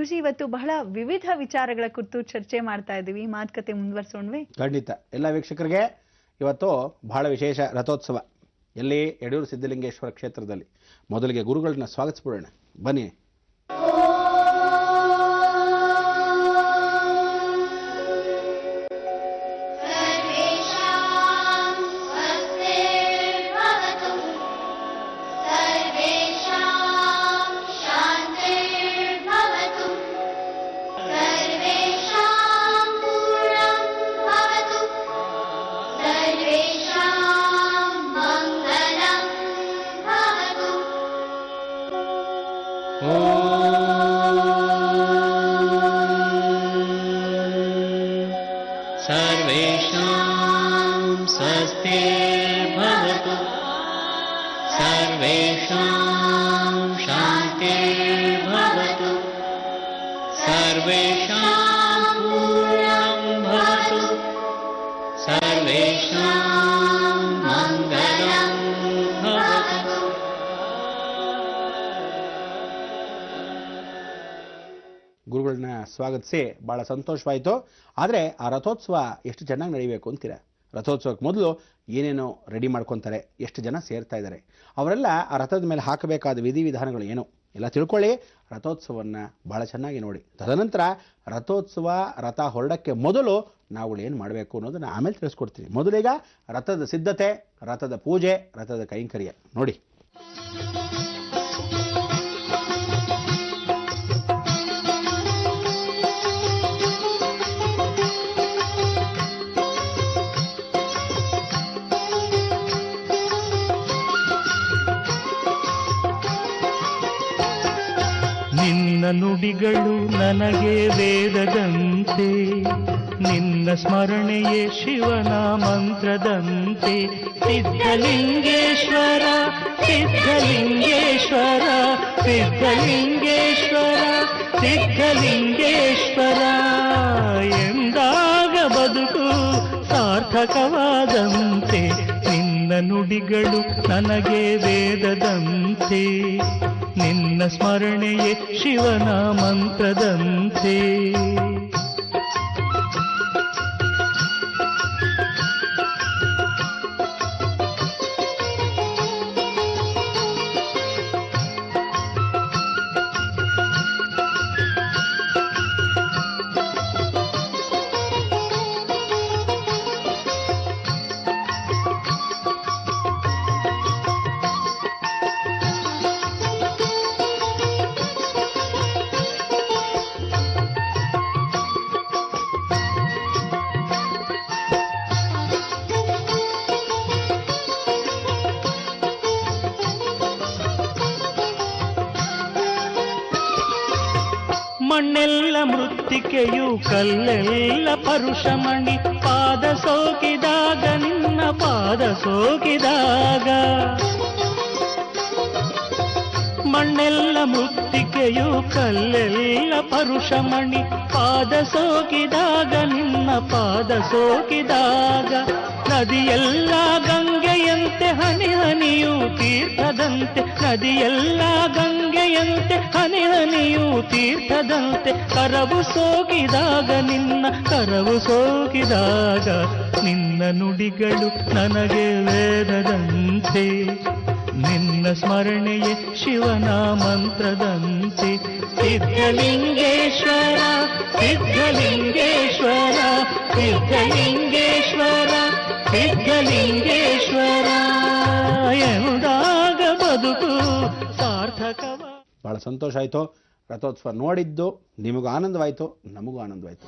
ಗುರುಜಿ ಇವತ್ತು ಬಹಳ ವಿವಿಧ ವಿಚಾರಗಳ ಕುರಿತು ಚರ್ಚೆ ಮಾಡ್ತಾ ಇದ್ದೀವಿ. ಮಾತುಕತೆ ಮುಂದುವರಿಸೋಣವೇ? ಖಂಡಿತ. ಎಲ್ಲ ವೀಕ್ಷಕರಿಗೆ ಇವತ್ತು ಬಹಳ ವಿಶೇಷ ರಥೋತ್ಸವ ಎಲ್ಲಿ ಯಡೂರು ಸಿದ್ಧಲಿಂಗೇಶ್ವರ ಕ್ಷೇತ್ರದಲ್ಲಿ. ಮೊದಲಿಗೆ ಗುರುಗಳನ್ನ ಸ್ವಾಗತಿಸ್ಬಿಡೋಣ, ಬನ್ನಿ. ಗುರುಗಳನ್ನ ಸ್ವಾಗತಿಸಿ ಬಹಳ ಸಂತೋಷವಾಯಿತು. ಆದರೆ ಆ ರಥೋತ್ಸವ ಎಷ್ಟು ಚೆನ್ನಾಗಿ ನಡೀಬೇಕು ಅಂತೀರಾ? ರಥೋತ್ಸವಕ್ಕೆ ಮೊದಲು ಏನೇನೋ ರೆಡಿ ಮಾಡ್ಕೊತಾರೆ, ಎಷ್ಟು ಜನ ಸೇರ್ತಾ ಇದ್ದಾರೆ, ಅವರೆಲ್ಲ ಆ ರಥದ ಮೇಲೆ ಹಾಕಬೇಕಾದ ವಿಧಿವಿಧಾನಗಳು ಏನು ಎಲ್ಲ ತಿಳ್ಕೊಳ್ಳಿ. ರಥೋತ್ಸವವನ್ನು ಬಹಳ ಚೆನ್ನಾಗಿ ನೋಡಿ. ತದನಂತರ ರಥೋತ್ಸವ ರಥ ಹೊರಡಕ್ಕೆ ಮೊದಲು ನಾವುಗಳು ಏನು ಮಾಡಬೇಕು ಅನ್ನೋದನ್ನು ಆಮೇಲೆ ತಿಳಿಸ್ಕೊಡ್ತೀನಿ. ಮೊದಲೀಗ ರಥದ ಸಿದ್ಧತೆ, ರಥದ ಪೂಜೆ, ರಥದ ಕೈಂಕರ್ಯ ನೋಡಿ. ನಿನ್ನ ನುಡಿಗಳು ನನಗೆ ವೇದದಂತೆ, ನಿನ್ನ ಸ್ಮರಣೆಯೇ ಶಿವನ ಮಂತ್ರದಂತೆ. ಸಿದ್ಧಲಿಂಗೇಶ್ವರ ಸಿದ್ಧಲಿಂಗೇಶ್ವರ ಸಿದ್ಧಲಿಂಗೇಶ್ವರ ಸಿದ್ಧಲಿಂಗೇಶ್ವರ ಎಂದಾಗ ಬದುಕು ಸಾರ್ಥಕವಾದಂತೆ. ನಿನ್ನ ನುಡಿಗಳು ನನಗೆ ವೇದದಂತೆ, ನಿನ್ನ ಸ್ಮರಣೆಯೇ ಶಿವನ ಮಂತ್ರದಂತೆ. ಮಣ್ಣೆಲ್ಲ ಮೃತ್ತಿಕೆಯು ಕಲ್ಲೆಲ್ಲ ಪರುಷಮಣಿ, ಪಾದ ಸೋಕಿದಾಗ ನಿನ್ನ ಪಾದ ಸೋಕಿದಾಗ. ಮಣ್ಣೆಲ್ಲ ಮೃತ್ತಿಕೆಯು ಕಲ್ಲೆಲ್ಲ ಪರುಷಮಣಿ, ಪಾದ ಸೋಕಿದಾಗ ನಿನ್ನ ಪಾದ ಸೋಕಿದಾಗ. ನದಿಯೆಲ್ಲ ಗಂಗೆಯಂತೆ ಹನಿ ಹನಿಯು ತೀರ್ಥದಂತೆ, ನದಿಯೆಲ್ಲ ಗಂಗೆಯಂತೆ ಹನಿ ಹನಿಯು ತೀರ್ಥದಂತೆ. ಕರವು ಸೋಕಿದಾಗ ನಿನ್ನ ಕರವು ಸೋಕಿದಾಗ, ನಿನ್ನ ನುಡಿಗಳು ನನಗೆ ವೇದದಂತೆ, ನಿನ್ನ ಸ್ಮರಣೆಯೇ ಶಿವನ ಮಂತ್ರದಂತೆ. ಸಿದ್ಧಲಿಂಗೇಶ್ವರ ಸಿದ್ಧಲಿಂಗೇಶ್ವರ ಸಿದ್ಧಲಿಂಗೇಶ್ವರ ಸಿದ್ಧಲಿಂಗೇಶ್ವರ ಎಂದಾಗ ಬದುಕು ಸಾರ್ಥಕವ. ಬಹಳ ಸಂತೋಷ ಆಯಿತು. ರಥೋತ್ಸವ ನೋಡಿದ್ದು ನಿಮಗೂ ಆನಂದವಾಯಿತು, ನಮಗೂ ಆನಂದವಾಯಿತು.